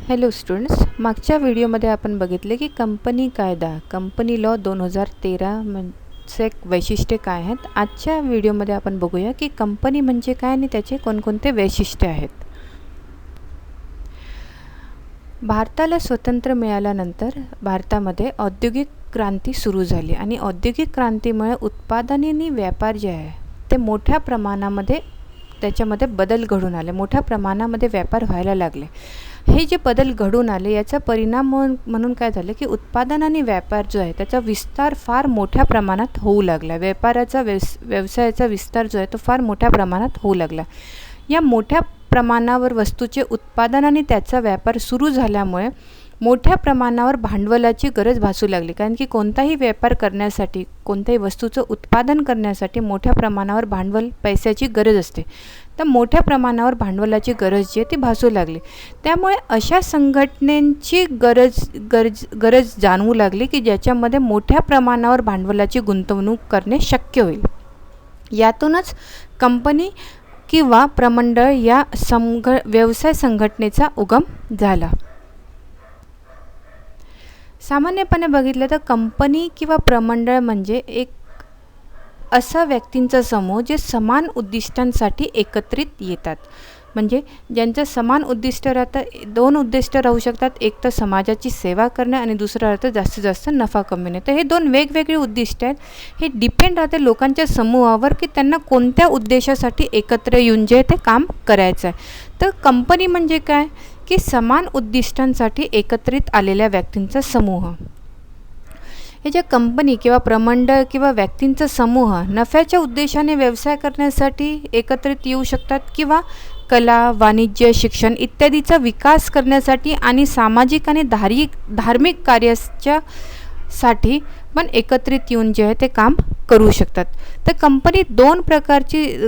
Hello students, मागच्या व्हिडिओमध्ये आपण बघितले की कंपनी कायदा कंपनी लॉ 2013 म्हणजे वैशिष्ट्ये काय आहेत. आजच्या व्हिडिओमध्ये आपण बघूया की कंपनी म्हणजे काय आणि त्याचे कोणकोणते वैशिष्ट्ये आहेत. भारताला स्वातंत्र्य मिळाल्यानंतर भारतामध्ये औद्योगिक क्रांती सुरू झाली आणि औद्योगिक क्रांतीमुळे उत्पादन आणि व्यापार जे आहे ते मोठ्या प्रमाणामध्ये त्याच्यामध्ये बदल घडून आले. मोठ्या प्रमाणामध्ये व्यापार व्हायला लागले. हे जे बदल घडून आले याचा परिणाम म्हणून काय झालं की उत्पादन आणि व्यापार जो आहे त्याचा विस्तार फार मोठ्या प्रमाणात होऊ लागला. व्यापाराचा व्यवसायाचा विस्तार जो आहे तो फार मोठ्या प्रमाणात होऊ लागला. या मोठ्या प्रमाणावर वस्तूचे उत्पादन आणि त्याचा व्यापार सुरू झाल्यामुळे मोठ्या प्रमाणावर भांडवलाची गरज भासू लागली. कारण की कोणताही व्यापार करण्यासाठी, कोणत्याही वस्तूचं उत्पादन करण्यासाठी मोठ्या प्रमाणावर भांडवल, पैशाची गरज असते. तर मोठ्या प्रमाणावर भांडवलाची गरज जी आहे ती भासू लागली. त्यामुळे अशा संघटनेची गरज जाणवू लागली की ज्याच्यामध्ये मोठ्या प्रमाणावर भांडवलाची गुंतवणूक करणे शक्य होईल. यातूनच कंपनी किंवा प्रमंडळ या व्यवसाय संघटनेचा उगम झाला. सामान्यपणे बघितलं तर कंपनी किंवा प्रमंडळ म्हणजे एक असा व्यक्तींचा समूह जे समान उद्दिष्टांसाठी एकत्रित येतात. म्हणजे ज्यांचं समान उद्दिष्ट राहतं. दोन उद्दिष्ट राहू शकतात. एक तर समाजाची सेवा करणे आणि दुसरं राहतं जास्तीत जास्त नफा कमविणे. तर हे दोन वेगवेगळे उद्दिष्ट आहेत. हे डिपेंड राहते लोकांच्या समूहावर की त्यांना कोणत्या उद्देशासाठी एकत्र येऊन जे ते काम करायचं आहे. तर कंपनी म्हणजे काय की समान उद्दिष्टांसाठी एकत्रित आलेल्या व्यक्तींचा समूह. हे जे कंपनी किंवा प्रमंडळ किंवा व्यक्तींचा समूह नफ्याच्या उद्देशाने व्यवसाय करण्यासाठी एकत्रित येऊ शकतात किंवा कला, वाणिज्य, शिक्षण इत्यादीचा विकास करण्यासाठी आणि सामाजिक आणि धार्मिक कार्यासाठी पण एकत्रित येऊन जे आहे ते काम करू शकतात. तर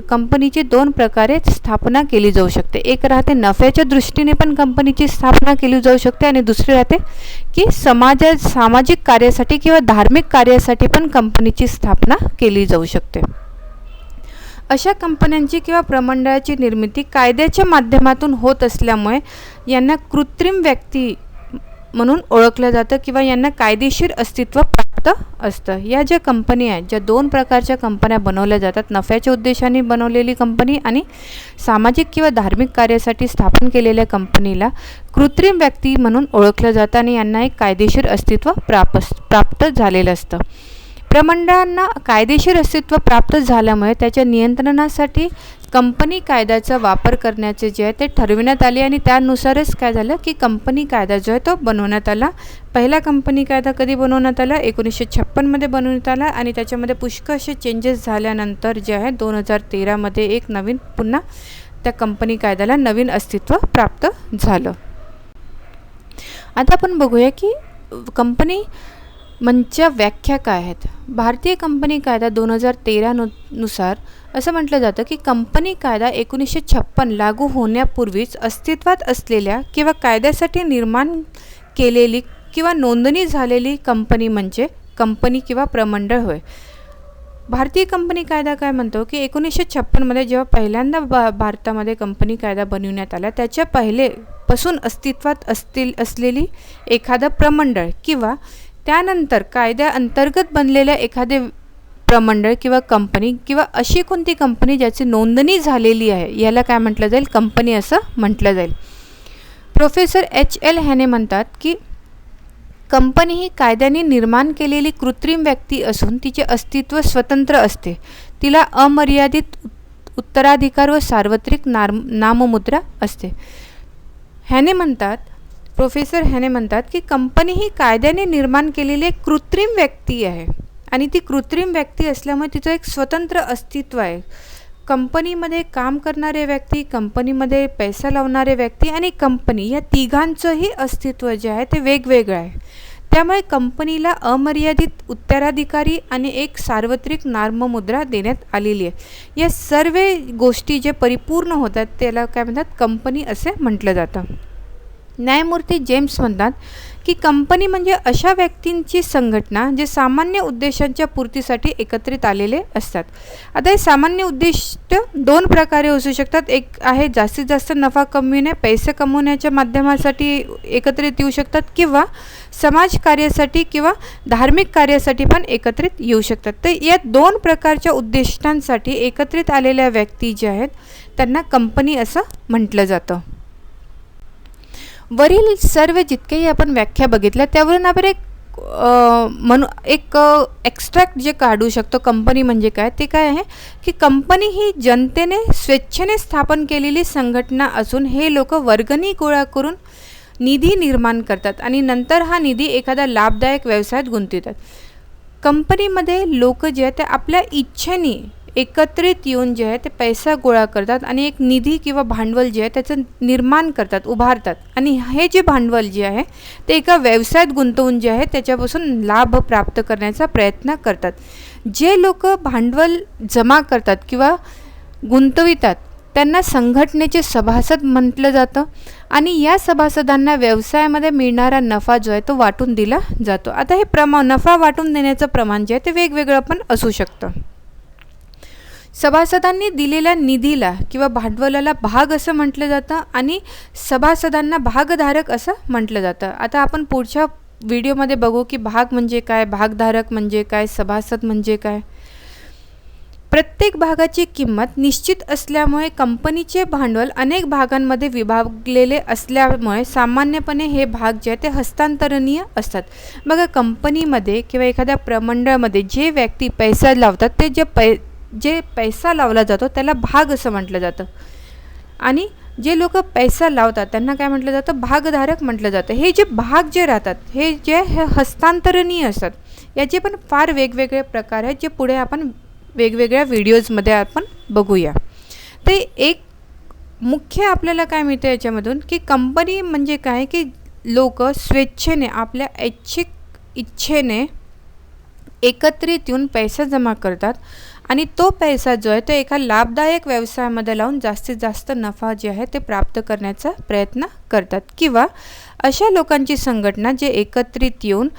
कंपनीची दोन प्रकारे स्थापना केली जाऊ शकते. एक राहते नफ्याच्या दृष्टीने पण कंपनीची स्थापना केली जाऊ शकते आणि दुसरी राहते की सामाजिक कार्यासाठी किंवा धार्मिक कार्यासाठी पण कंपनीची स्थापना केली जाऊ शकते. अशा कंपन्यांची किंवा प्रमंडळाची निर्मिती कायद्याच्या माध्यमातून होत असल्यामुळे यांना कृत्रिम व्यक्ती म्हणून ओळखलं जातं किंवा यांना कायदेशीर अस्तित्व प्राप्त असतं. या ज्या कंपनी आहेत, ज्या दोन प्रकारच्या कंपन्या बनवल्या जातात, नफ्याच्या उद्देशाने बनवलेली कंपनी आणि सामाजिक किंवा धार्मिक कार्यासाठी स्थापन केलेल्या कंपनीला कृत्रिम व्यक्ती म्हणून ओळखलं जातं आणि यांना एक कायदेशीर अस्तित्व प्राप्त झालेलं असतं. प्रमंडळांना कायदेशीर अस्तित्व प्राप्त झाल्यामुळे त्याच्या नियंत्रणासाठी कंपनी कायद्याचा वापर करण्याचे जे आहे ते ठरविण्यात आले आणि त्यानुसारच काय झालं की कंपनी कायदा जो आहे तो बनवण्यात आला. पहिला कंपनी कायदा कधी बनवण्यात आला? 1956 बनवण्यात आला आणि त्याच्यामध्ये पुष्कळ असे चेंजेस झाल्यानंतर जे आहे 2013 एक नवीन पुन्हा त्या कंपनी कायद्याला नवीन अस्तित्व प्राप्त झालं. आता आपण बघूया की कंपनी म्हणजे व्याख्या काय आहेत. भारतीय कंपनी कायदा 2013 नुसार असं म्हटलं जातं की कंपनी कायदा 1956 लागू होण्यापूर्वीच अस्तित्वात असलेल्या किंवा कायद्यासाठी निर्माण केलेली किंवा नोंदणी झालेली कंपनी म्हणजे कंपनी किंवा प्रमंडळ होय. भारतीय कंपनी कायदा काय म्हणतो की 1956 जेव्हा पहिल्यांदा भारतामध्ये कंपनी कायदा बनवण्यात आला त्याच्या पहिलेपासून अस्तित्वात असलेली एखादं प्रमंडळ किंवा त्यानंतर कायद्याअंतर्गत बनलेल्या एखादे प्रमंडळ किंवा कंपनी किंवा अशी कोणती कंपनी ज्याची नोंदणी झालेली आहे याला काय म्हटलं जाईल? कंपनी असं म्हटलं जाईल. Professor H.L. हॅने म्हणतात की कंपनी ही कायद्याने निर्माण केलेली कृत्रिम व्यक्ती असून तिचे अस्तित्व स्वतंत्र असते. तिला अमर्यादित उत्तराधिकार व सार्वत्रिक नाममुद्रा असते. प्रोफेसर हॅने म्हणतात की कंपनी ही कायद्याने निर्माण केलेली एक कृत्रिम व्यक्ती आहे आणि ती कृत्रिम व्यक्ती असल्यामुळे तिचं एक स्वतंत्र अस्तित्व आहे. कंपनीमध्ये काम करणारे व्यक्ती, कंपनीमध्ये पैसा लावणारे व्यक्ती आणि कंपनी या तिघांचंही अस्तित्व जे आहे ते वेगवेगळं आहे. त्यामुळे कंपनीला अमर्यादित उत्तराधिकारी आणि एक सार्वत्रिक नाममुद्रा देण्यात आलेली आहे. या सर्व गोष्टी जे परिपूर्ण होतात त्याला काय म्हणतात? कंपनी असे म्हटलं जातं. न्यायमूर्ती जेम्स म्हणतात की कंपनी म्हणजे अशा व्यक्तींची संघटना जे सामान्य उद्देशांच्या पूर्तीसाठी एकत्रित आलेले असतात. आता हे सामान्य उद्दिष्ट दोन प्रकारे असू शकतात. एक आहे जास्तीत जास्त नफा कमविणे, पैसे कमवण्याच्या माध्यमासाठी एकत्रित येऊ शकतात, किंवा समाज कार्यासाठी किंवा धार्मिक कार्यासाठी पण एकत्रित येऊ शकतात. तर या दोन प्रकारच्या उद्दिष्टांसाठी एकत्रित आलेल्या व्यक्ती ज्या आहेत त्यांना कंपनी असं म्हटलं जातं. वरील सर्व जितकेही आपण व्याख्या बघितल्या त्यावरून आपण एक एक्स्ट्रॅक्ट जे काढू शकतो कंपनी म्हणजे काय, ते काय आहे की कंपनी ही जनतेने स्वेच्छेने स्थापन केलेली संघटना असून हे लोक वर्गणी गोळा करून निधी निर्माण करतात आणि नंतर हा निधी एखाद्या लाभदायक व्यवसायात गुंतवतात. कंपनीमध्ये लोक जे आहेत ते आपल्या इच्छेने एकत्रित येऊन जे आहे ते पैसा गोळा करतात आणि एक निधी किंवा भांडवल जे आहे त्याचं निर्माण करतात, उभारतात, आणि हे जे भांडवल जे आहे ते एका व्यवसायात गुंतवून जे आहे त्याच्यापासून लाभ प्राप्त करण्याचा प्रयत्न करतात. जे लोक भांडवल जमा करतात किंवा गुंतवितात त्यांना संघटनेचे सभासद म्हटलं जातं आणि या सभासदांना व्यवसायामध्ये मिळणारा नफा जो आहे तो वाटून दिला जातो. आता हे नफा वाटून देण्याचं प्रमाण जे आहे ते वेगवेगळं पण असू शकतं. सभासदांनी दिलेल्या निधीला किंवा भांडवलाला भाग असं म्हटलं जातं आणि सभासदांना भागधारक असं म्हटलं जातं. आता आपण पुढच्या व्हिडिओमध्ये बघू की भाग म्हणजे काय, भागधारक म्हणजे काय, सभासद म्हणजे काय. प्रत्येक भागाची किंमत निश्चित असल्यामुळे कंपनीचे भांडवल अनेक भागांमध्ये विभागलेले असल्यामुळे सामान्यपणे हे भाग जे आहे ते हस्तांतरणीय असतात. बघा, कंपनीमध्ये किंवा एखाद्या प्रमंडळामध्ये जे व्यक्ती पैसा लावतात ते जे पैसा लावला जातो त्याला भाग असं म्हटलं जातं आणि जे लोक पैसा लावतात त्यांना काय म्हटलं जातं, भागधारक म्हटलं जातं. हे जे भाग जे राहतात हे हस्तांतरणीय असतात. याचे पण फार वेगवेगळे प्रकार आहेत जे पुढे आपण वेगवेगळ्या व्हिडिओजमध्ये आपण बघूया. तर एक मुख्य आपल्याला काय मिळतं याच्यामधून की कंपनी म्हणजे काय की लोक स्वेच्छेने आपल्या ऐच्छिक इच्छेने एकत्रित येऊन पैसा जमा करतात आणि तो पैसा जो आहे तो एका लाभदायक व्यवसायामध्ये लावून जास्तीत जास्त नफा जे आहे ते प्राप्त करण्याचा प्रयत्न करतात. किंवा अशा लोकांची संघटना जे एकत्रित येऊन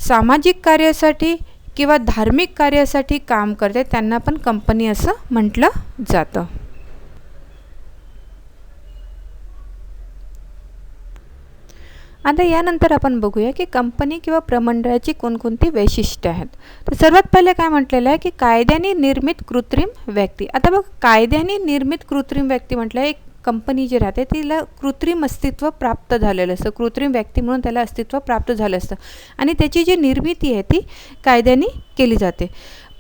सामाजिक कार्यासाठी किंवा धार्मिक कार्यासाठी काम करते त्यांना पण कंपनी असं म्हटलं जातं. आता यानंतर आपण बघूया की कंपनी किंवा प्रमंडळाची कोणकोणती वैशिष्ट्ये आहेत. तर सर्वात पहिले काय म्हटलेलं आहे की कायद्याने निर्मित कृत्रिम व्यक्ती. आता बघ, कायद्याने निर्मित कृत्रिम व्यक्ती म्हटलं, एक कंपनी जी राहते तिला कृत्रिम अस्तित्व प्राप्त झालेलं असतं, कृत्रिम व्यक्ती म्हणून त्याला अस्तित्व प्राप्त झालं असतं आणि त्याची जी निर्मिती आहे ती कायद्याने केली जाते.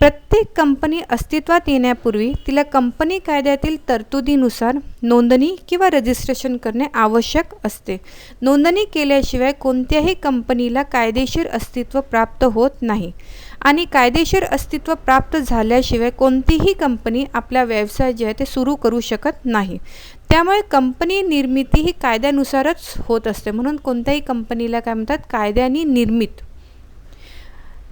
प्रत्येक कंपनी अस्तित्वात येण्यापूर्वी तिला कंपनी कायद्यातील तरतुदीनुसार नोंदणी किंवा रजिस्ट्रेशन करणे आवश्यक असते. नोंदणी केल्याशिवाय कोणत्याही कंपनीला कायदेशीर अस्तित्व प्राप्त होत नाही आणि कायदेशीर अस्तित्व प्राप्त झाल्याशिवाय कोणतीही कंपनी आपला व्यवसाय जे आहे ते सुरू करू शकत नाही. त्यामुळे कंपनी निर्मिती ही कायद्यानुसारच होत असते, म्हणून कोणत्याही कंपनीला काय म्हणतात, कायद्याने निर्मित.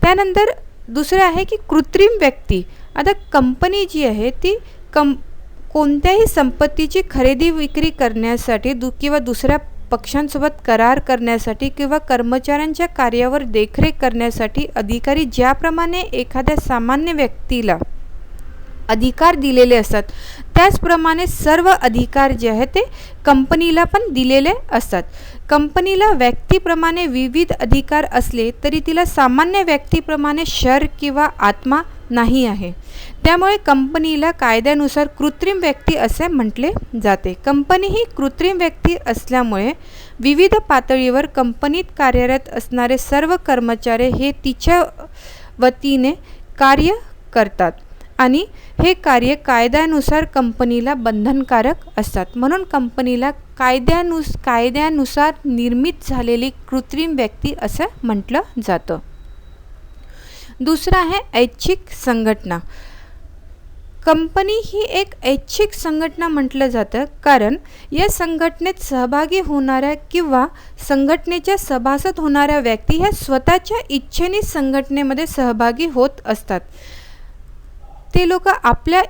त्यानंतर दुसरं आहे की कृत्रिम व्यक्ती. आता कंपनी जी आहे ती कोणत्याही संपत्तीची खरेदी विक्री करण्यासाठी किंवा दुसऱ्या पक्षांसोबत करार करण्यासाठी किंवा कर्मचाऱ्यांच्या कार्यावर देखरेख करण्यासाठी अधिकारी ज्याप्रमाणे एखाद्या सामान्य व्यक्तीला अधिकार दिलेले असतात त्याचप्रमाणे सर्व अधिकार जे आहेत ते कंपनीला पण दिलेले असतात. कंपनीला व्यक्तीप्रमाणे विविध अधिकार असले तरी तिला सामान्य व्यक्तीप्रमाणे शर किंवा आत्मा नाही आहे. त्यामुळे कंपनीला कायद्यानुसार कृत्रिम व्यक्ती असे म्हटले जाते. कंपनी ही कृत्रिम व्यक्ती असल्यामुळे विविध पातळीवर कंपनीत कार्यरत असणारे सर्व कर्मचारी हे तिच्या वतीने कार्य करतात आणि हे कार्य कायद्यानुसार कंपनीला बंधनकारक असतात. म्हणून कंपनीला कायद्यानुसार निर्मित झालेली कृत्रिम व्यक्ती असं म्हटलं जातं. दुसरं आहे ऐच्छिक संघटना. कंपनी ही एक ऐच्छिक संघटना म्हटलं जातं कारण या संघटनेत सहभागी होणाऱ्या किंवा संघटनेच्या सभासद होणाऱ्या व्यक्ती ह्या स्वतःच्या इच्छेने संघटनेमध्ये सहभागी होत असतात. ते लोक आपल्या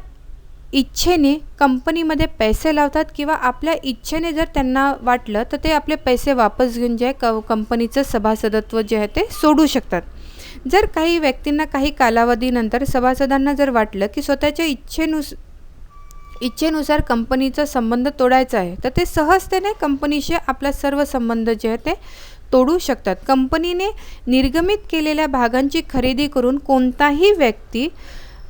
इच्छेने कंपनीमध्ये पैसे लावतात किंवा आपल्या इच्छेने जर त्यांना वाटलं तर ते आपले पैसे वापस घेऊन जे कंपनीचं सभासदत्व जे आहे ते सोडू शकतात. जर काही व्यक्तींना काही कालावधीनंतर सभासदांना जर वाटलं की स्वतःच्या इच्छेनुसार कंपनीचा संबंध तोडायचा आहे तर ते सहजतेने कंपनीशी आपला सर्व संबंध जे आहे ते तोडू शकतात. कंपनीने निर्गमित केलेल्या भागांची खरेदी करून कोणताही व्यक्ती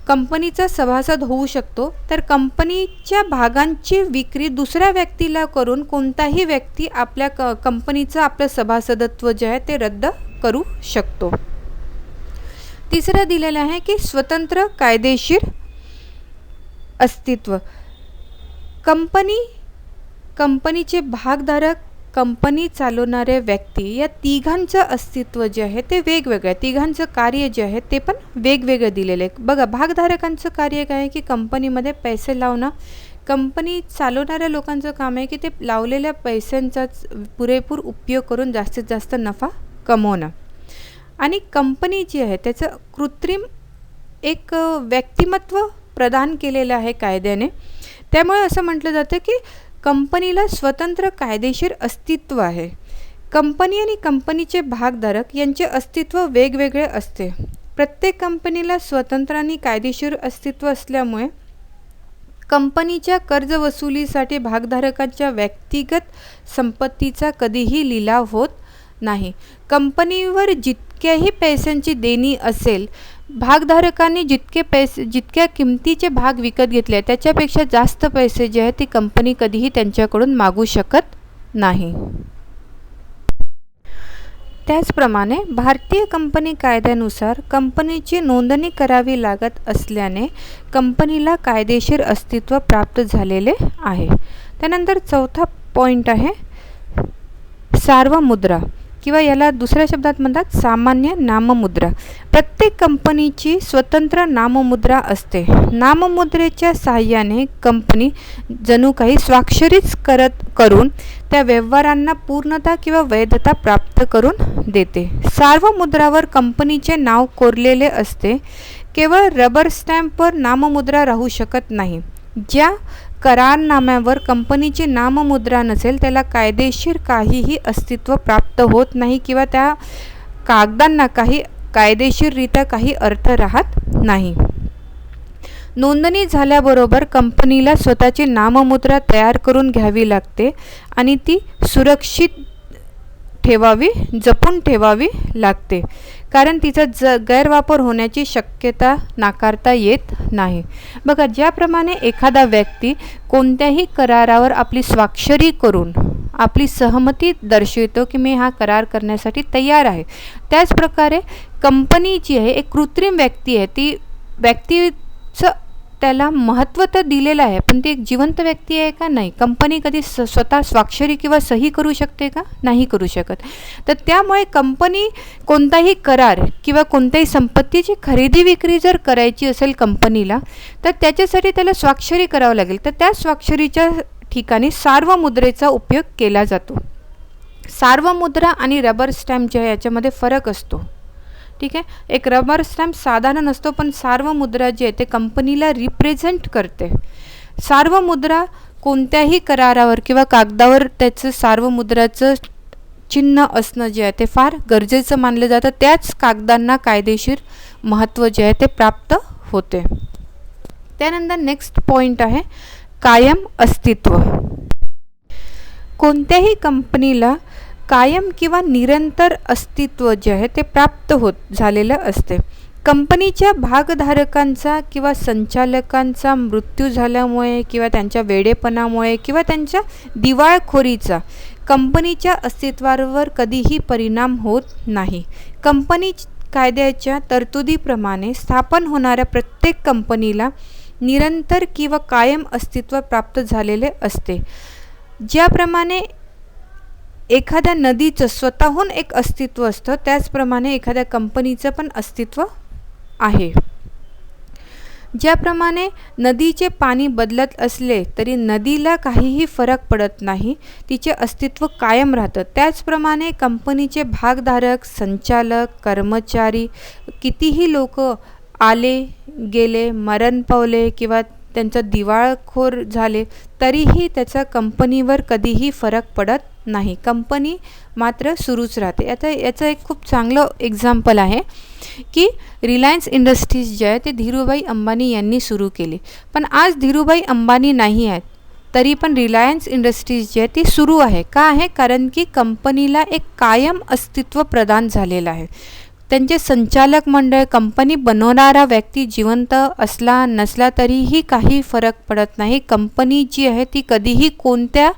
कंपनीचा सभासद होऊ शकतो. तर कंपनीच्या भागांची विक्री दुसऱ्या व्यक्तीला करून कोणताही व्यक्ती आपल्या कंपनीचं आपलं सभासदत्व जे आहे ते रद्द करू शकतो. तिसरं दिलेलं आहे की स्वतंत्र कायदेशीर अस्तित्व. कंपनीचे भागधारक, कंपनी चालवणारे व्यक्ती या तिघांचं अस्तित्व जे आहे ते वेगवेगळं, तिघांचं कार्य जे आहे ते पण वेगवेगळं दिलेलं आहे. बघा, भागधारकांचं कार्य काय आहे की कंपनीमध्ये पैसे लावणं. कंपनी चालवणाऱ्या लोकांचं काम आहे की ते लावलेल्या पैशांचाच पुरेपूर उपयोग करून जास्तीत जास्त नफा कमवणं. आणि कंपनी जी आहे त्याचं कृत्रिम एक व्यक्तिमत्व प्रदान केलेलं आहे कायद्याने. त्यामुळे असं म्हटलं जातं की कंपनीला स्वतंत्र कायदेशीर अस्तित्व आहे. कंपनी आणि कंपनीचे भागधारक यांचे अस्तित्व वेगवेगळे असते. प्रत्येक कंपनीला स्वतंत्र आणि कायदेशीर अस्तित्व असल्यामुळे कंपनीच्या कर्जवसुलीसाठी भागधारकांच्या व्यक्तिगत संपत्तीचा कधीही लिलाव होत नाही. कंपनीवर जितक्याही पैशांची देणी असेल, भागधारकांनी जितक्या किमतीचे भाग विकत घेतले त्याच्यापेक्षा जास्त पैसे जे आहेत ती कंपनी कधीही त्यांच्याकडून मागू शकत नाही. त्याचप्रमाणे भारतीय कंपनी कायद्यानुसार कंपनीची नोंदणी करावी लागत असल्याने कंपनीला कायदेशीर अस्तित्व प्राप्त झालेले आहे. त्यानंतर चौथा पॉईंट आहे सार्वमुद्रा किंवा याला दुसऱ्या शब्दात म्हणतात सामान्य नाममुद्रा. प्रत्येक कंपनीची स्वतंत्र नाममुद्रा असते. नाममुद्रेच्या साहाय्याने कंपनी जणू काही स्वाक्षरीच करून त्या व्यवहारांना पूर्णता किंवा वैधता प्राप्त करून देते. सार्वमुद्रावर कंपनीचे नाव कोरलेले असते. केवळ रबर स्टॅम्पवर नाममुद्रा राहू शकत नाही. ज्या करारनाम्यावर कंपनीची नाममुद्रा नसेल त्याला कायदेशीर काहीही अस्तित्व प्राप्त होत नाही किंवा त्या कागदांना कायदेशीररित्या काही अर्थ राहत नाही. नोंदणी झाल्याबरोबर कंपनीला स्वतःची नाममुद्रा तयार करून घ्यावी लागते आणि ती सुरक्षित जपून ठेवावी लागते, कारण तिचा गैरवापर होण्याची शक्यता नाकारता येत नाही. बघा, ज्याप्रमाणे एखादा व्यक्ती कोणत्याही करारावर आपली स्वाक्षरी करून आपली सहमती दर्शवितो की मी हा करार करण्यासाठी तयार आहे, त्याचप्रकारे कंपनी जी आहे एक कृत्रिम व्यक्ती आहे. ती व्यक्तीचं त्याला महत्त्व तर दिलेलं आहे, पण ती एक जिवंत व्यक्ती आहे का? नाही. कंपनी कधी स्वतः स्वाक्षरी किंवा सही करू शकते का? नाही करू शकत. तर त्यामुळे कंपनी कोणताही करार किंवा कोणत्याही संपत्तीची खरेदी विक्री जर करायची असेल कंपनीला, तर त्याच्यासाठी त्याला स्वाक्षरी करावं लागेल. तर त्या स्वाक्षरीच्या ठिकाणी सार्वमुद्रेचा उपयोग केला जातो. सार्वमुद्रा आणि रबर स्टॅम्प जे आहे याच्यामध्ये फरक असतो. ठीक आहे, एक रबर स्टॅम्प साधारण असतो, पण सार्वमुद्रा जी आहे ते कंपनीला रिप्रेझेंट करते. सार्वमुद्रा कोणत्याही करारावर किंवा कागदावर त्याचं सार्वमुद्राचं चिन्ह असणं जे आहे ते फार गरजेचं मानलं जातं. त्याच कागदांना कायदेशीर महत्त्व जे आहे ते प्राप्त होते. त्यानंतर नेक्स्ट पॉईंट आहे कायम अस्तित्व. कोणत्याही कंपनीला कायम किंवा निरंतर अस्तित्व जे आहे ते प्राप्त झालेलं असते. कंपनीच्या भागधारकांचा किंवा संचालकांचा मृत्यू झाल्यामुळे किंवा त्यांच्या वेडेपणामुळे किंवा त्यांच्या दिवाळखोरीचा कंपनीच्या अस्तित्वावर कधीही परिणाम होत नाही. कंपनी कायद्याच्या तरतुदीप्रमाणे स्थापन होणाऱ्या प्रत्येक कंपनीला निरंतर किंवा कायम अस्तित्व प्राप्त झालेले असते. ज्याप्रमाणे एखाद्या नदीचं स्वतःहून एक अस्तित्व असतं, त्याचप्रमाणे एखाद्या कंपनीचं पण अस्तित्व आहे. ज्याप्रमाणे नदीचे पाणी बदलत असले तरी नदीला काहीही फरक पडत नाही, तिचे अस्तित्व कायम राहतं. त्याचप्रमाणे कंपनीचे भागधारक, संचालक, कर्मचारी कितीही लोक आले गेले, मरण पावले किंवा त्यांचा दिवाळखोर झाले तरीही त्याचा कंपनीवर कधीही फरक पडत नाही, कंपनी मात्र सुरूच राहते. आता याचं एक खूप चांगलं एक्झाम्पल आहे की रिलायन्स इंडस्ट्रीज जे आहे ते धीरूभाई अंबानी यांनी सुरू केली, पण आज धीरूभाई अंबानी नाही आहेत तरी पण रिलायन्स इंडस्ट्रीज जे आहे ती सुरू आहे. का आहे? कारण की कंपनीला एक कायम अस्तित्व प्रदान झालेलं आहे. त्यांचे संचालक मंडळ, कंपनी बनवणारा व्यक्ती जिवंत असला नसला तरीही काही फरक पडत नाही. कंपनी जी आहे ती कधीही कोणत्या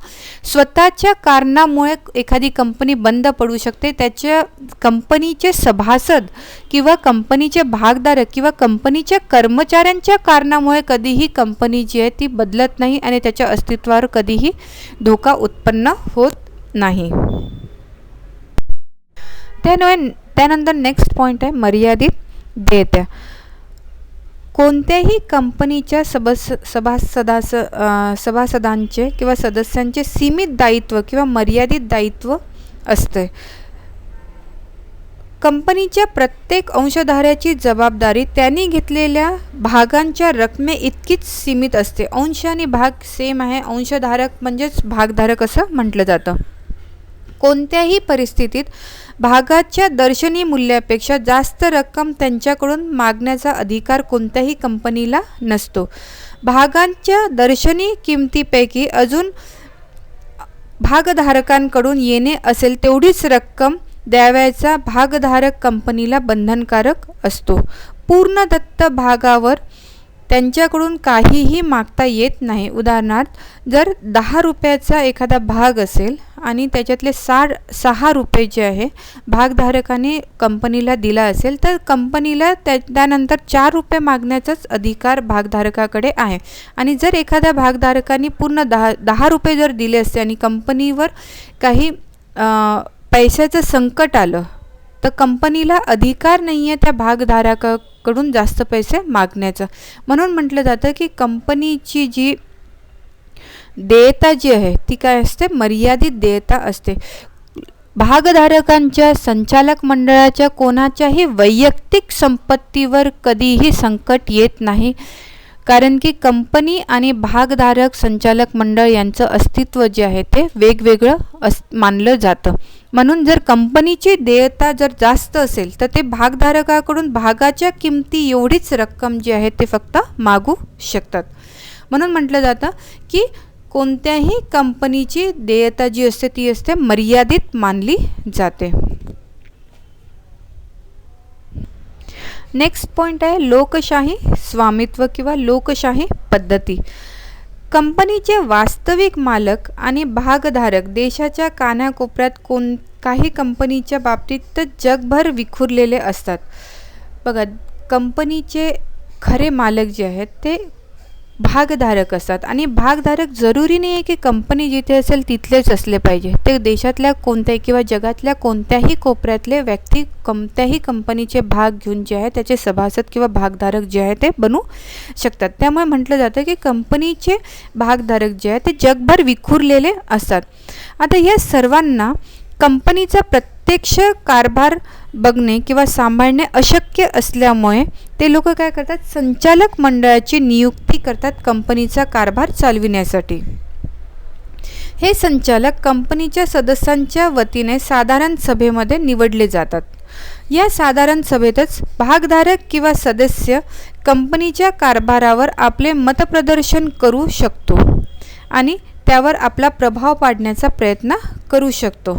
स्वतःच्या कारणामुळे एखादी कंपनी बंद पडू शकते. त्याच्या कंपनीचे सभासद किंवा कंपनीचे भागधारक किंवा कंपनीच्या कर्मचाऱ्यांच्या कारणामुळे कधीही कंपनी जी आहे ती बदलत नाही आणि त्याच्या अस्तित्वावर कधीही धोका उत्पन्न होत नाही. त्यानंतर नेक्स्ट पॉईंट आहे मर्यादित देयता. कोणत्याही कंपनीच्या सभासदांचे किंवा सदस्यांचे सीमित दायित्व किंवा मर्यादित दायित्व असते. कंपनीच्या प्रत्येक अंशधाऱ्याची जबाबदारी त्यांनी घेतलेल्या भागांच्या रकमे इतकीच सीमित असते. अंश आणि भाग सेम आहे, अंशधारक म्हणजेच भागधारक असं म्हटलं जातं. कोणत्याही परिस्थितीत भागाच्या दर्शनी मूल्यापेक्षा जास्त रक्कम त्यांच्याकडून मागण्याचा अधिकार कोणत्याही कंपनीला नसतो. भागांच्या दर्शनी किमतीपैकी अजून भागधारकांकडून येणे असेल तेवढीच रक्कम द्यावयाचा भागधारक कंपनीला बंधनकारक असतो. पूर्ण दत्त भागावर त्यांच्याकडून काहीही मागता येत नाही. उदाहरणार्थ, जर 10 रुपयाचा एखादा भाग असेल आणि त्याच्यातले 6 रुपये जे आहे भागधारकाने कंपनीला दिला असेल तर कंपनीला त्यानंतर 4 रुपये मागण्याचाच अधिकार भागधारकाकडे आहे. आणि जर एखाद्या भागधारकाने पूर्ण 10 रुपये जर दिले असते आणि कंपनीवर काही पैशाचं संकट आलं तर कंपनीला अधिकार नाही आहे त्या भागधारकाकडून जास्त पैसे मागण्याचा. म्हणून म्हटलं जातं की कंपनीची जी देयता जी आहे ती काय असते? मर्यादित देयता असते. भागधारकांच्या संचालक मंडळाच्या कोणाच्याही वैयक्तिक संपत्तीवर कधीही संकट येत नाही, कारण की कंपनी आणि भागधारक संचालक मंडळ यांचं अस्तित्व जे आहे ते वेगवेगळं मानलं जातं. म्हणून जर कंपनीची देयता जर जास्त असेल तर ते भागधारकाकडून भागाच्या किमती एवढीच रक्कम जी आहे ते फक्त मागू शकतात. म्हणून म्हटलं जातं की कोणत्याही कंपनीची देयता जी असते ती असते मर्यादित मानली जाते. नेक्स्ट पॉईंट आहे लोकशाही स्वामित्व किंवा लोकशाही पद्धती. कंपनीचे वास्तविक मालक आणि भागधारक देशाच्या कानाकोपऱ्यात काही कंपनीच्या बाबतीत तर जगभर विखुरलेले असतात. बघा, कंपनीचे खरे मालक जे आहेत ते भागधारक असतात आणि भागधारक जरुरी नाही आहे की कंपनी जिथे असेल तिथलेच असले पाहिजे. ते देशातल्या कोणत्याही किंवा जगातल्या कोणत्याही कोपऱ्यातले व्यक्ती कोणत्याही कंपनीचे भाग घेऊन जे आहे त्याचे सभासद किंवा भागधारक जे आहे ते बनू शकतात. त्यामुळे म्हटलं जातं की कंपनीचे भागधारक जे आहे ते जगभर विखुरलेले असतात. आता या सर्वांना कंपनीचा प्रत्यक्ष कारभार बघणे किंवा सांभाळणे अशक्य असल्यामुळे ते लोक काय करतात? संचालक मंडळाची नियुक्ती करतात कंपनीचा कारभार चालविण्यासाठी. हे संचालक कंपनीच्या सदस्यांच्या वतीने साधारण सभेमध्ये निवडले जातात. या साधारण सभेतच भागधारक किंवा सदस्य कंपनीच्या कारभारावर आपले मतप्रदर्शन करू शकतो आणि त्यावर आपला प्रभाव पाडण्याचा प्रयत्न करू शकतो.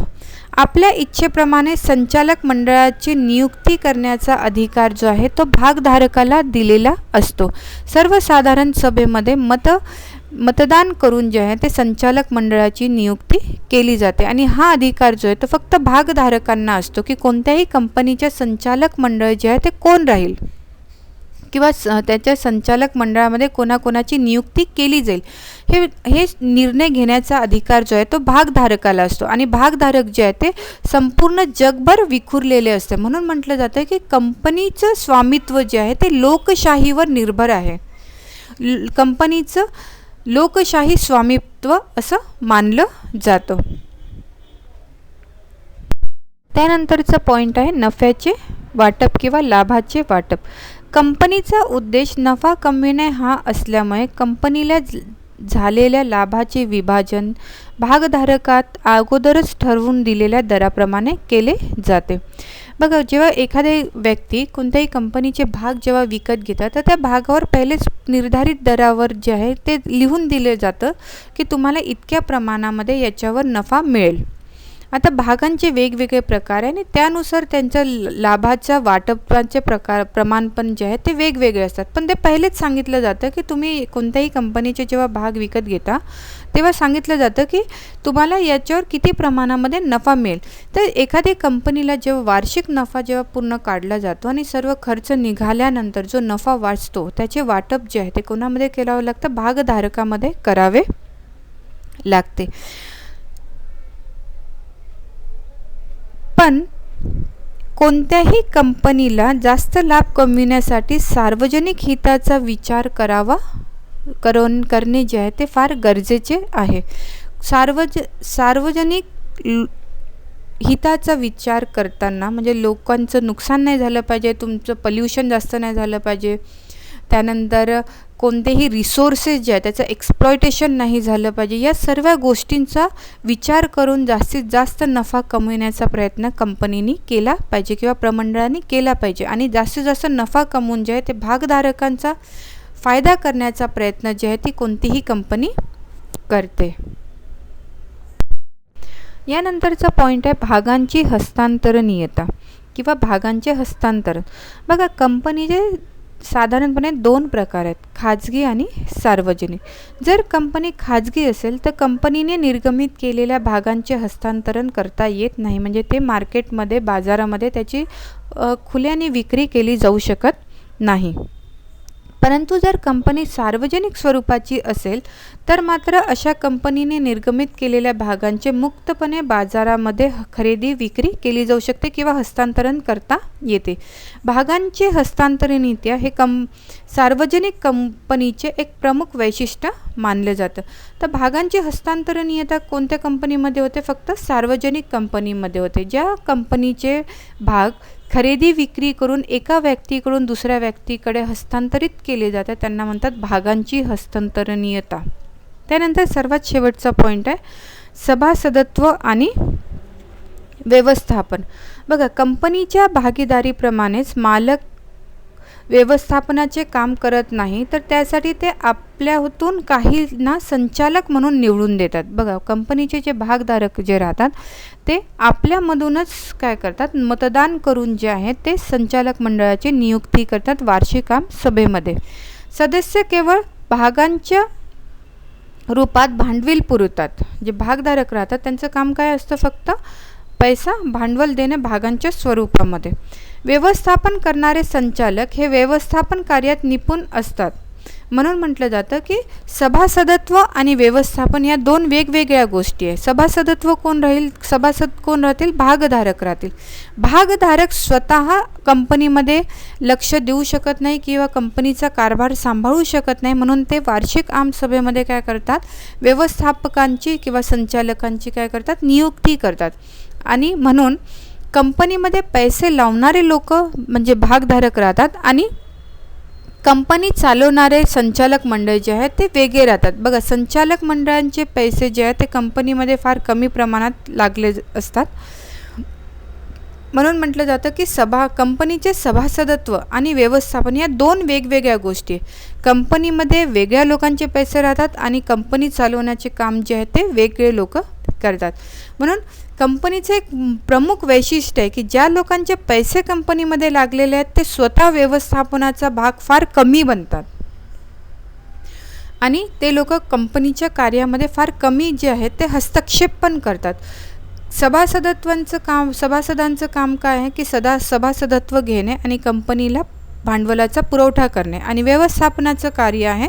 आपल्या इच्छेप्रमाणे संचालक मंडळाची नियुक्ती करण्याचा अधिकार जो आहे तो भागधारकाला दिलेला असतो. सर्वसाधारण सभेमध्ये मतदान करून जे आहे ते संचालक मंडळाची नियुक्ती केली जाते आणि हा अधिकार जो आहे तो फक्त भागधारकांना असतो की कोणत्याही कंपनीच्या संचालक मंडळ जे आहे ते कोण राहील किंवा त्याच्या संचालक मंडळामध्ये कोणाकोणाची नियुक्ती केली जाईल हे निर्णय घेण्याचा अधिकार जो आहे तो भागधारकाला असतो. आणि भागधारक जे आहे ते संपूर्ण जगभर विखुरलेले असते. म्हणून म्हटलं जातं की कंपनीचं स्वामित्व जे आहे ते लोकशाहीवर निर्भर आहे. कंपनीचं लोकशाही स्वामित्व असं मानलं जातं. त्यानंतरचं पॉईंट आहे नफ्याचे वाटप किंवा लाभाचे वाटप. कंपनीचा उद्देश नफा कमविणे हा असल्यामुळे कंपनीला झालेल्या लाभाचे विभाजन भागधारकात अगोदरच ठरवून दिलेल्या दराप्रमाणे केले जाते. बघा, जेव्हा एखादी व्यक्ती कोणत्याही कंपनीचे भाग जेव्हा विकत घेतात तर त्या भागावर पहिलेच निर्धारित दरावर जे आहे ते लिहून दिले जातं की तुम्हाला इतक्या प्रमाणामध्ये याच्यावर नफा मिळेल. आता भागांचे वेगवेगळे प्रकार आहे आणि त्यानुसार त्यांच्या लाभाच्या वाटपाचे प्रमाण पण जे आहे ते वेगवेगळे असतात. पण ते पहिलेच सांगितलं जातं की तुम्ही कोणत्याही कंपनीचे जेव्हा भाग विकत घेता तेव्हा सांगितलं जातं की तुम्हाला याच्यावर किती प्रमाणामध्ये नफा मिळेल. तर एखादी कंपनीला जेव्हा वार्षिक नफा जेव्हा पूर्ण काढला जातो आणि सर्व खर्च निघाल्यानंतर जो नफा वाचतो त्याचे वाटप जे आहे ते कोणामध्ये करावं लागतं, भागधारकामध्ये करावे लागते. पण कोणत्याही कंपनीला जास्त लाभ कमविण्यासाठी सार्वजनिक हिताचा विचार करणे जे आहे ते फार गरजेचे आहे. सार्वजनिक हिताचा विचार करताना म्हणजे लोकांचं नुकसान नाही झालं पाहिजे, तुमचं पोल्युशन जास्त नाही झालं पाहिजे, त्यानंतर कोणतेही रिसोर्सेस जे आहे त्याचं एक्सप्लॉयटेशन नाही झालं पाहिजे. या सर्व गोष्टींचा विचार करून जास्तीत जास्त नफा कमविण्याचा प्रयत्न कंपनीने केला पाहिजे किंवा प्रमंडळाने केला पाहिजे आणि जास्तीत जास्त नफा कमवून जे आहे ते भागधारकांचा फायदा करण्याचा प्रयत्न जे आहे ती कोणतीही कंपनी करते. यानंतरचा पॉईंट आहे भागांची हस्तांतरणीयता किंवा भागांचे हस्तांतरण. बघा, कंपनीचे साधारणपणे 2 प्रकार आहेत, खाजगी आणि सार्वजनिक. जर कंपनी खाजगी असेल तर कंपनीने निर्गमित केलेल्या भागांचे हस्तांतरण करता येत नाही, म्हणजे ते मार्केटमध्ये बाजारामध्ये त्याची खुल्याने विक्री केली जाऊ शकत नाही. परंतु जर कंपनी सार्वजनिक स्वरूपाची असेल तर मात्र अशा कंपनीने निर्गमित केलेल्या भागांचे मुक्तपणे बाजारामध्ये खरेदी विक्री केली जाऊ शकते किंवा हस्तांतरण करता येते. भागांचे हस्तांतरणीयता हे सार्वजनिक कंपनीचे एक प्रमुख वैशिष्ट्य मानले जातं. तर भागांची हस्तांतरणीयता कोणत्या कंपनीमध्ये होते? फक्त सार्वजनिक कंपनीमध्ये होते. ज्या कंपनीचे भाग खरेदी विक्री करून एका व्यक्तीकडून दुसऱ्या व्यक्तीकडे हस्तांतरित केले जातात त्यांना म्हणतात भागांची हस्तांतरणीयता. त्यानंतर सर्वात शेवटचा पॉईंट आहे सभासदत्व आणि व्यवस्थापन. बघा, कंपनीच्या भागीदारीप्रमाणेच मालक व्यवस्थापनाचे काम करत नाही तर त्यासाठी ते आपल्यातून काहींना संचालक म्हणून निवडून देतात. बघा, कंपनीचे जे भागधारक जे राहतात ते आपल्यामधूनच काय करतात, मतदान करून जे आहे ते संचालक मंडळाची नियुक्ती करतात वार्षिक सभेमध्ये. सदस्य केवळ भागांच्या रूपात भांडवल पुरवतात. जे भागधारक राहतात त्यांचं काम काय असतं, फक्त पैसा भांडवल देणे भागांच्या स्वरूपामध्ये. व्यवस्थापन करणारे संचालक हे व्यवस्थापन कार्यात निपुण असतात. म्हणून म्हटलं जातं की सभासदत्व आणि व्यवस्थापन या 2 वेगवेगळ्या गोष्टी आहे. सभासदत्व कोण राहील, सभासद कोण राहतील, भागधारक राहतील. भागधारक स्वतः कंपनीमध्ये लक्ष देऊ शकत नाही किंवा कंपनीचा कारभार सांभाळू शकत नाही, म्हणून ते वार्षिक आमसभेमध्ये काय करतात, व्यवस्थापकांची किंवा संचालकांची काय करतात, नियुक्ती करतात. आणि म्हणून कंपनीमध्ये पैसे लावणारे लोक म्हणजे भागधारक राहतात आणि कंपनी चालवणारे संचालक मंडळ जे आहे ते वेगळे राहतात. बघा, संचालक मंडळांचे पैसे जे आहेत ते कंपनीमध्ये फार कमी प्रमाणात लागले असतात. म्हणून म्हटलं जातं की कंपनीचे सभासदत्व आणि व्यवस्थापन या 2 वेगवेगळ्या गोष्टी. कंपनीमध्ये वेगळ्या लोकांचे पैसे राहतात आणि कंपनी चालवण्याचे काम जे आहे ते वेगळे लोक करतात. म्हणून कंपनीचे एक प्रमुख वैशिष्ट्य आहे की ज्या लोकांचे पैसे कंपनीमध्ये लागलेले आहेत ते स्वतः व्यवस्थापनाचा भाग फार कमी बनतात आणि ते लोक कंपनीच्या कार्यामध्ये फार कमी जे आहे ते हस्तक्षेप पण करतात. सभासदांचं काम काय आहे की सभासदत्व घेणे आणि कंपनीला भांडवलाचा पुरवठा करणे आणि व्यवस्थापनाचं कार्य आहे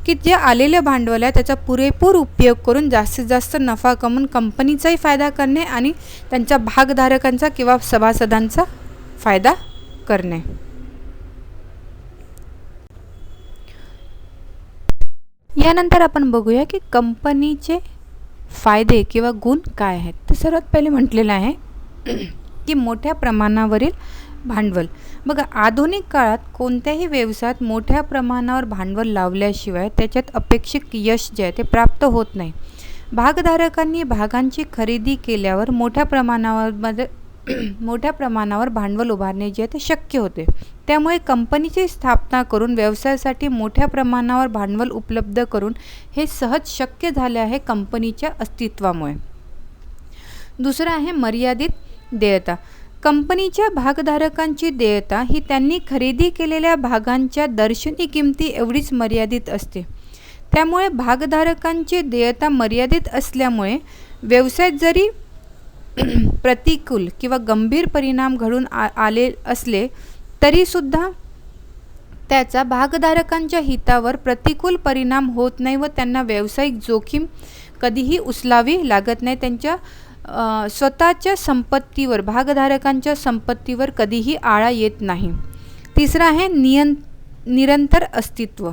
की जे आलेले भांडवल आहे त्याचा पुरेपूर उपयोग करून जास्तीत जास्त नफा कमवून कंपनीचाही फायदा करणे आणि त्यांच्या भागधारकांचा किंवा सभासदांचा फायदा करणे. यानंतर आपण बघूया की कंपनीचे फायदे किंवा गुण काय आहेत. तर सर्वात पहिले म्हटलेलं आहे की मोठ्या प्रमाणावरील भांडवल. बघा, आधुनिक काळात कोणत्याही व्यवसायात मोठ्या प्रमाणावर भांडवल लावल्याशिवाय त्याच्यात अपेक्षित यश जे आहे ते प्राप्त होत नाही. भागधारकांनी भागांची खरेदी केल्यावर मोठ्या प्रमाणावर भांडवल उभारणे जे आहे ते शक्य होते. त्यामुळे कंपनीची स्थापना करून व्यवसायासाठी मोठ्या प्रमाणावर भांडवल उपलब्ध करून हे सहज शक्य झाले आहे कंपनीच्या अस्तित्वामुळे. दुसरं आहे मर्यादित देयता. कंपनीच्या भागधारकांची देयता ही त्यांनी खरेदी केलेल्या भागांच्या दर्शनी किमती एवढीच मर्यादित असते. त्यामुळे भागधारकांची देयता मर्यादित असल्यामुळे व्यवसायात जरी प्रतिकूल किंवा गंभीर परिणाम घडून आले असले तरीसुद्धा त्याचा भागधारकांच्या हितावर प्रतिकूल परिणाम होत नाही व त्यांना व्यावसायिक जोखीम कधीही उचलावी लागत नाही. त्यांच्या स्वतःच्या संपत्तीवर, भागधारकांच्या संपत्तीवर कधीही आळा येत नाही. तिसरं आहे निरंतर अस्तित्व.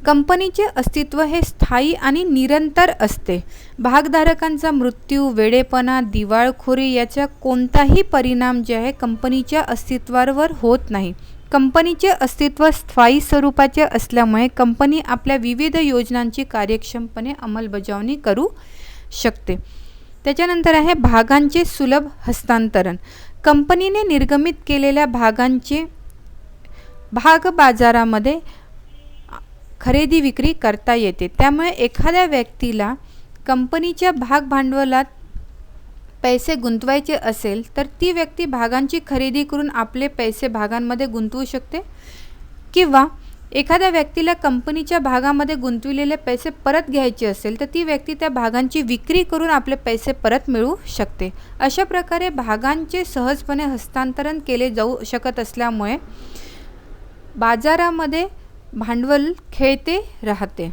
कंपनीचे अस्तित्व हे स्थायी आणि निरंतर असते. भागधारकांचा मृत्यू, वेडेपणा, दिवाळखोरी याचा कोणताही परिणाम जे आहे कंपनीच्या अस्तित्वावर होत नाही. कंपनीचे अस्तित्व स्थायी स्वरूपाचे असल्यामुळे कंपनी आपल्या विविध योजनांची कार्यक्षमपणे अंमलबजावणी करू शकते. त्याच्यानंतर आहे भागांचे सुलभ हस्तांतरण. कंपनीने निर्गमित केलेल्या भागांचे भाग बाजारामध्ये खरेदी विक्री करता येते. त्यामुळे एखाद्या व्यक्तीला कंपनीच्या भाग भांडवलात पैसे गुंतवायचे असेल तर ती व्यक्ती भागांची खरेदी करून आपले पैसे भागांमध्ये गुंतवू शकते, किंवा एखाद्या व्यक्तीला कंपनीच्या भागामध्ये गुंतविलेले पैसे परत घ्यायचे असेल तर ती व्यक्ती त्या भागांची विक्री करून आपले पैसे परत मिळवू शकते. अशा प्रकारे भागांचे सहजपणे हस्तांतरण केले जाऊ शकत असल्यामुळे बाजारामध्ये भांडवल खेळते राहते.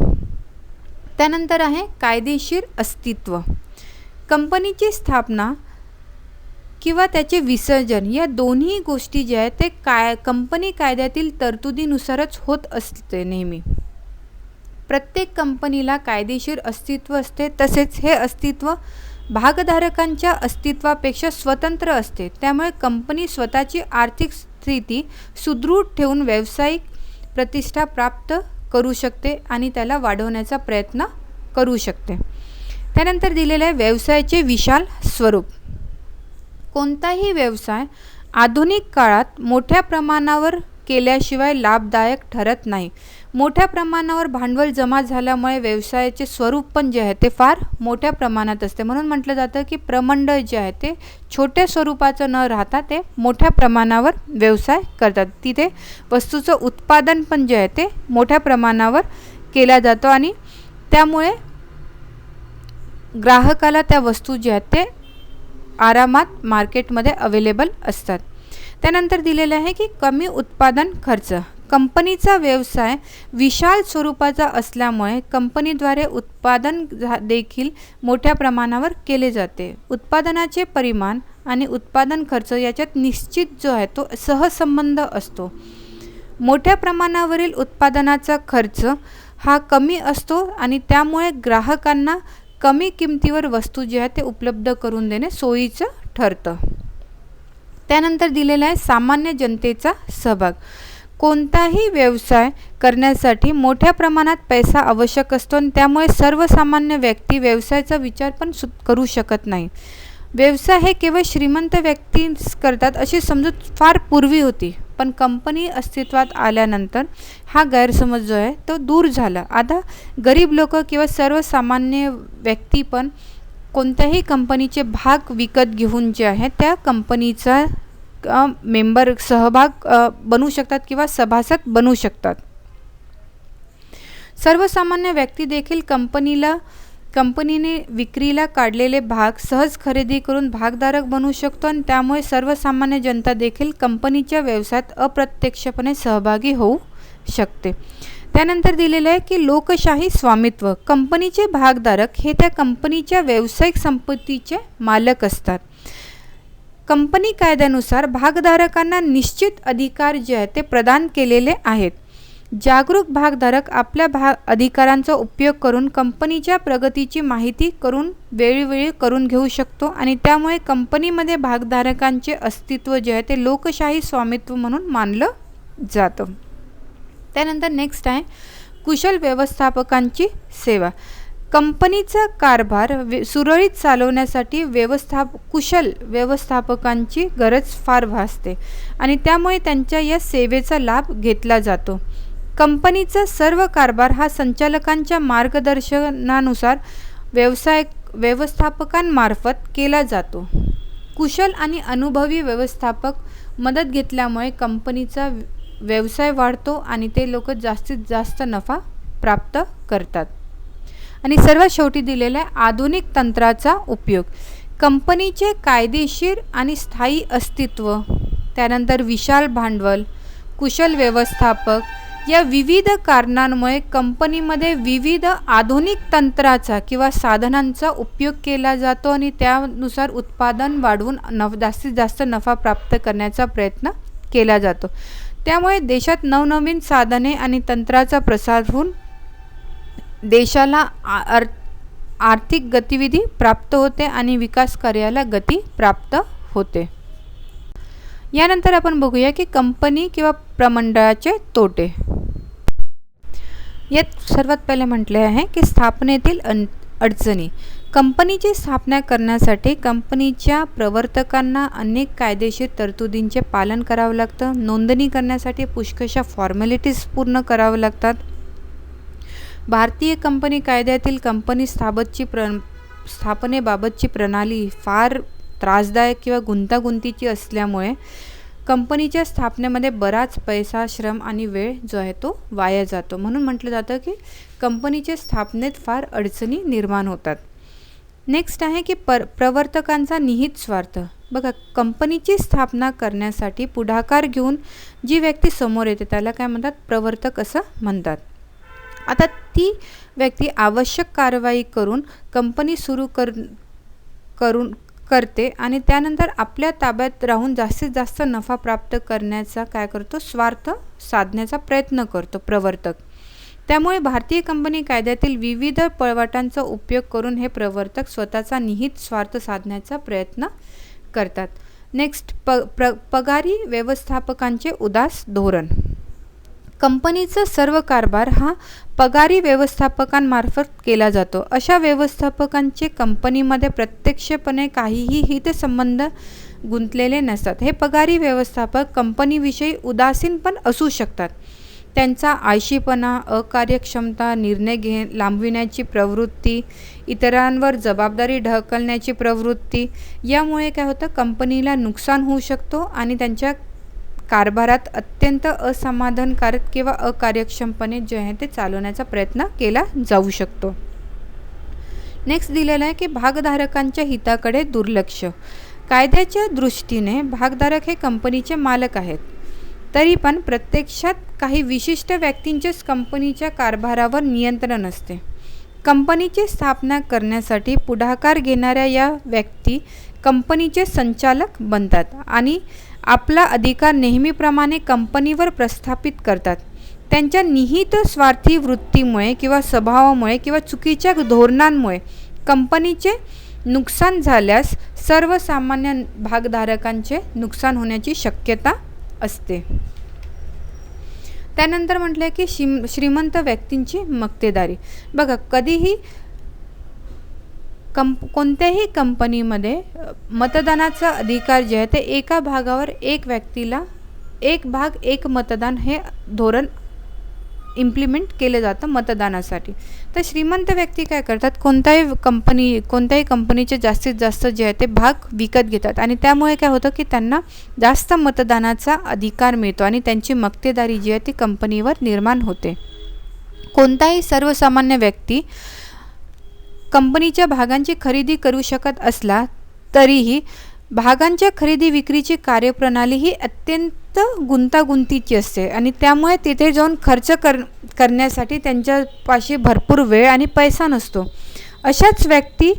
त्यानंतर आहे कायदेशीर अस्तित्व. कंपनीची स्थापना किंवा त्याचे विसर्जन या दोन्ही गोष्टी ज्या आहेत ते कंपनी कायद्यातील तरतुदीनुसारच होत असते. नेहमी प्रत्येक कंपनीला कायदेशीर अस्तित्व असते. तसेच हे अस्तित्व भागधारकांच्या अस्तित्वापेक्षा स्वतंत्र असते. त्यामुळे कंपनी स्वतःची आर्थिक स्थिती सुदृढ ठेवून व्यावसायिक प्रतिष्ठा प्राप्त करू शकते आणि त्याला वाढवण्याचा प्रयत्न करू शकते. त्यानंतर दिलेले आहे व्यवसायाचे विशाल स्वरूप. कोणताही व्यवसाय आधुनिक काळात मोठ्या प्रमाणावर केल्याशिवाय लाभदायक ठरत नाही. मोठ्या प्रमाणावर भांडवल जमा झाल्यामुळे व्यवसायाचे स्वरूप पण जे आहे ते फार मोठ्या प्रमाणात असते. म्हणून म्हटलं जातं की प्रमंडळ जे आहे ते छोट्या स्वरूपाचं न राहता ते मोठ्या प्रमाणावर व्यवसाय करतात. तिथे वस्तूचं उत्पादन पण जे आहे ते मोठ्या प्रमाणावर केला जातो आणि त्यामुळे ग्राहकाला त्या वस्तू ज्या आहेत ते आरामात मार्केटमध्ये अवेलेबल असतात. त्यानंतर दिलेलं आहे की कमी उत्पादन खर्च. कंपनीचा व्यवसाय विशाल स्वरूपाचा असल्यामुळे कंपनीद्वारे उत्पादन देखील मोठ्या प्रमाणावर केले जाते. उत्पादनाचे परिमाण आणि उत्पादन खर्च याच्यात निश्चित जो आहे तो सहसंबंध असतो. मोठ्या प्रमाणावरील उत्पादनाचा खर्च हा कमी असतो आणि त्यामुळे ग्राहकांना कमी किमतीवर वस्तू जे आहे ते उपलब्ध करून देणे सोयीचं ठरतं. त्यानंतर दिलेला आहे सामान्य जनतेचा सहभाग. कोणताही व्यवसाय करण्यासाठी मोठ्या प्रमाणात पैसा आवश्यक असतो आणि त्यामुळे सर्वसामान्य व्यक्ती व्यवसायाचा विचार पण करू शकत नाही. व्यवसाय हे केवळ श्रीमंत व्यक्तीच करतात अशी समजूत फार पूर्वी होती, पण कंपनी अस्तित्वात आल्यानंतर हा गैरसमज जो आहे तो दूर झाला. आता गरीब लोक किंवा सर्वसामान्य व्यक्ती पण कोणत्याही कंपनीचे भाग विकत घेऊन जे आहे त्या कंपनीचा मेंबर सहभाग बनू शकतात किंवा सभासद बनू शकतात. सर्वसामान्य व्यक्ती देखील कंपनीने विक्रीला काढलेले भाग सहज खरेदी करून भागधारक बनू शकतो आणि त्यामुळे सर्वसामान्य जनता देखील कंपनीच्या व्यवसायात अप्रत्यक्षपणे सहभागी होऊ शकते. त्यानंतर दिलेलं आहे की लोकशाही स्वामित्व. कंपनीचे भागधारक हे त्या कंपनीच्या व्यावसायिक संपत्तीचे मालक असतात. कंपनी कायद्यानुसार भागधारकांना निश्चित अधिकार जे आहेत ते प्रदान केलेले आहेत. जागरूक भागधारक आपल्या अधिकारांचा उपयोग करून कंपनीच्या प्रगतीची माहिती वेळोवेळी करून घेऊ शकतो आणि त्यामुळे कंपनीमध्ये भागधारकांचे अस्तित्व जे आहे ते लोकशाही स्वामित्व म्हणून मानलं जातं. त्यानंतर नेक्स्ट आहे कुशल व्यवस्थापकांची सेवा. कंपनीचा कारभार सुरळीत चालवण्यासाठी कुशल व्यवस्थापकांची गरज फार भासते आणि त्यामुळे त्यांच्या या सेवेचा लाभ घेतला जातो. कंपनीचा सर्व कारभार हा संचालकांच्या मार्गदर्शनानुसार व्यवस्थापकांमार्फत केला जातो. कुशल आणि अनुभवी व्यवस्थापक मदत घेतल्यामुळे कंपनीचा व्यवसाय वाढतो आणि ते लोक जास्तीत जास्त नफा प्राप्त करतात. आणि सर्वात शेवटी दिलेला आहे आधुनिक तंत्राचा उपयोग. कंपनीचे कायदेशीर आणि स्थायी अस्तित्व, त्यानंतर विशाल भांडवल, कुशल व्यवस्थापक या विविध कारणांमुळे कंपनीमध्ये विविध आधुनिक तंत्राचा किंवा साधनांचा उपयोग केला जातो आणि त्यानुसार उत्पादन वाढवून जास्तीत जास्त नफा प्राप्त करण्याचा प्रयत्न केला जातो. त्यामुळे देशात नवनवीन साधने आणि तंत्राचा प्रसार होऊन देशाला आर्थिक गतिविधी प्राप्त होते आणि विकास कार्याला गती प्राप्त होते. यानंतर आपण बघूया की कंपनी किंवा प्रमंडळाचे तोटे. यात सर्वात पहिले म्हटले आहे की स्थापनेतील अडचणी. कंपनीची स्थापना करण्यासाठी कंपनीच्या प्रवर्तकांना अनेक कायदेशीर तरतुदींचे पालन करावं लागतं. नोंदणी करण्यासाठी पुष्कळशा फॉर्मॅलिटीज पूर्ण कराव्या लागतात. भारतीय कंपनी कायद्यातील कंपनी स्थापनेबाबतची प्रणाली फार त्रासदायक किंवा गुंतागुंतीची असल्यामुळे कंपनीच्या स्थापनेमध्ये बराच पैसा, श्रम आणि वेळ जो आहे तो वाया जातो. म्हणून म्हटलं जातं की कंपनीच्या स्थापनेत फार अडचणी निर्माण होतात. नेक्स्ट आहे की प्रवर्तकांचा निहित स्वार्थ. बघा, कंपनीची स्थापना करण्यासाठी पुढाकार घेऊन जी व्यक्ती समोर येते त्याला काय म्हणतात? प्रवर्तक असं म्हणतात. आता ती व्यक्ती आवश्यक कारवाई करून कंपनी सुरू करते आणि त्यानंतर आपल्या ताब्यात राहून जास्तीत जास्त नफा प्राप्त करण्याचा काय करतो? स्वार्थ साधण्याचा प्रयत्न करतो प्रवर्तक. त्यामुळे भारतीय कंपनी कायद्यातील विविध पळवाटांचा उपयोग करून हे प्रवर्तक स्वतःचा निहित स्वार्थ साधण्याचा प्रयत्न करतात. नेक्स्ट पगारी व्यवस्थापकांचे उदास धोरण. कंपनीचा सर्व कारभार हा पगारी व्यवस्थापकांमार्फत केला जातो. अशा व्यवस्थापकांचे कंपनीमध्ये प्रत्यक्षपणे काहीही हितसंबंध गुंतलेले नसतात. हे पगारी व्यवस्थापक कंपनीविषयी उदासीन पण असू शकतात. त्यांचा आळशीपणा, अकार्यक्षमता, निर्णय लांबविण्याची प्रवृत्ती, इतरांवर जबाबदारी ढकलण्याची प्रवृत्ती यामुळे काय होतं? कंपनीला नुकसान होऊ शकतो आणि त्यांच्या कारभारात अत्यंत असमाधानकारक किंवा अकार्यक्षमपणे जे आहे ते चालवण्याचा प्रयत्न केला जाऊ शकतो. नेक्स्ट दिलेला आहे की भागधारकांच्या हिताकडे दुर्लक्ष. कायद्याच्या दृष्टीने भागधारक हे कंपनीचे मालक आहेत, तरी पण प्रत्यक्षात काही विशिष्ट व्यक्तींचेच कंपनीच्या कारभारावर नियंत्रण असते. कंपनीची स्थापना करण्यासाठी पुढाकार घेणाऱ्या या व्यक्ती कंपनीचे संचालक बनतात आणि आपला अधिकार नेहमीप्रमाणे कंपनीवर प्रस्थापित करतात. त्यांच्या निहित स्वार्थी वृत्तीमुळे किंवा स्वभावामुळे किंवा चुकीच्या धोरणांमुळे कंपनीचे नुकसान झाल्यास सर्वसामान्य भागधारकांचे नुकसान होण्याची शक्यता असते. त्यानंतर म्हटलं की श्रीमंत व्यक्तींची मक्तेदारी. बघा, कधीही कोणत्याही कंपनीमध्ये मतदानाचा अधिकार जे आहे ते एका भागावर एक व्यक्तीला एक भाग एक मतदान हे धोरण इम्प्लिमेंट केलं जातं मतदानासाठी. तर श्रीमंत व्यक्ती काय करतात? कोणत्याही कंपनीचे जास्तीत जास्त जे आहे ते भाग विकत घेतात आणि त्यामुळे काय होतं की त्यांना जास्त मतदानाचा अधिकार मिळतो आणि त्यांची मक्तेदारी जी आहे ती कंपनीवर निर्माण होते. कोणताही सर्वसामान्य व्यक्ती कंपनीच्या भागांची खरेदी करू शकत असला तरीही भागांच्या खरेदी विक्रीची कार्यप्रणाली ही अत्यंत गुंतागुंतीची असते आणि त्यामुळे तिथे जाऊन खर्च करण्यासाठी त्यांच्यापाशी भरपूर वेळ आणि पैसा नसतो. अशाच व्यक्ती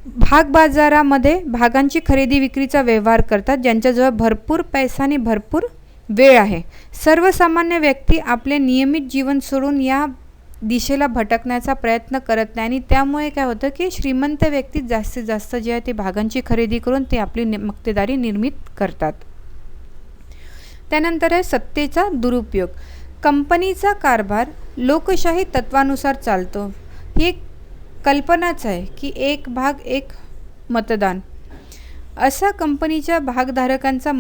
भाग बाजारामध्ये भागांची खरेदी विक्रीचा व्यवहार करतात, ज्यांच्याजवळ भरपूर पैसा आणि भरपूर वेळ आहे. सर्वसामान्य व्यक्ती आपले नियमित जीवन सोडून या दिशेला भटकण्याचा प्रयत्न करत नाही आणि त्यामुळे काय होतं की श्रीमंत व्यक्ती जास्तीत जास्त जे आहे ते भागांची खरेदी करून ते आपली मक्तेदारी निर्मित करतात. त्यानंतर आहे सत्तेचा दुरुपयोग. कंपनीचा कारभार लोकशाही तत्वानुसार चालतो. ही एक कल्पनाच आहे की एक भाग एक मतदान. असा कंपनीच्या भागधारकांचा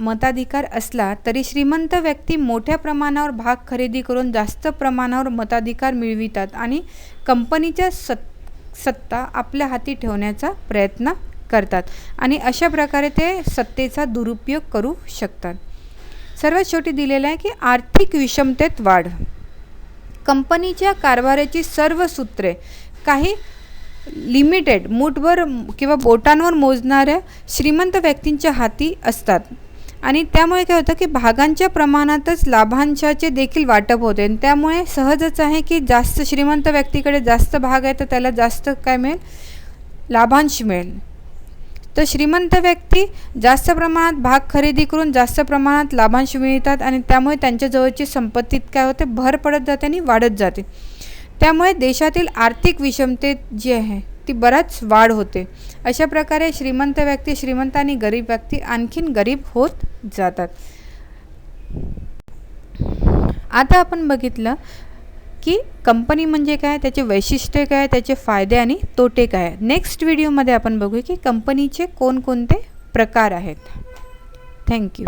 मताधिकार असला तरी श्रीमंत व्यक्ती मोठ्या प्रमाणावर भाग खरेदी करून जास्त प्रमाणावर मताधिकार मिळवितात आणि कंपनीच्या सत्ता आपल्या हाती ठेवण्याचा प्रयत्न करतात आणि अशा प्रकारे ते सत्तेचा दुरुपयोग करू शकतात. सर्वात शेवटी दिलेलं आहे की आर्थिक विषमतेत वाढ. कंपनीच्या कारभाराची सर्व सूत्रे काही लिमिटेड मूठभर किंवा बोटांवर मोजणाऱ्या श्रीमंत व्यक्तींच्या हाती असतात आणि त्यामुळे काय होतं की भागांच्या प्रमाणातच लाभांशाचे देखील वाटप होते आणि त्यामुळे सहजच आहे की जास्त श्रीमंत व्यक्तीकडे जास्त भाग आहे तर त्याला जास्त काय मिळेल, लाभांश मिळेल. तर श्रीमंत व्यक्ती जास्त प्रमाणात भाग खरेदी करून जास्त प्रमाणात लाभांश मिळतात आणि त्यामुळे त्यांच्याजवळची संपत्तीत काय होते, भर पडत जाते आणि वाढत जाते. त्यामुळे देशातील आर्थिक विषमतेत जी आहे ती बराच वाढ होते. अशा प्रकारे श्रीमंत व्यक्ती श्रीमंत आणि गरीब व्यक्ती आणखीन गरीब होत जातात. आता आपण बघितलं की कंपनी म्हणजे काय, त्याचे वैशिष्ट्य काय, त्याचे फायदे आणि तोटे काय. नेक्स्ट व्हिडिओमध्ये आपण बघू की कंपनीचे कोणकोणते प्रकार आहेत. थँक्यू.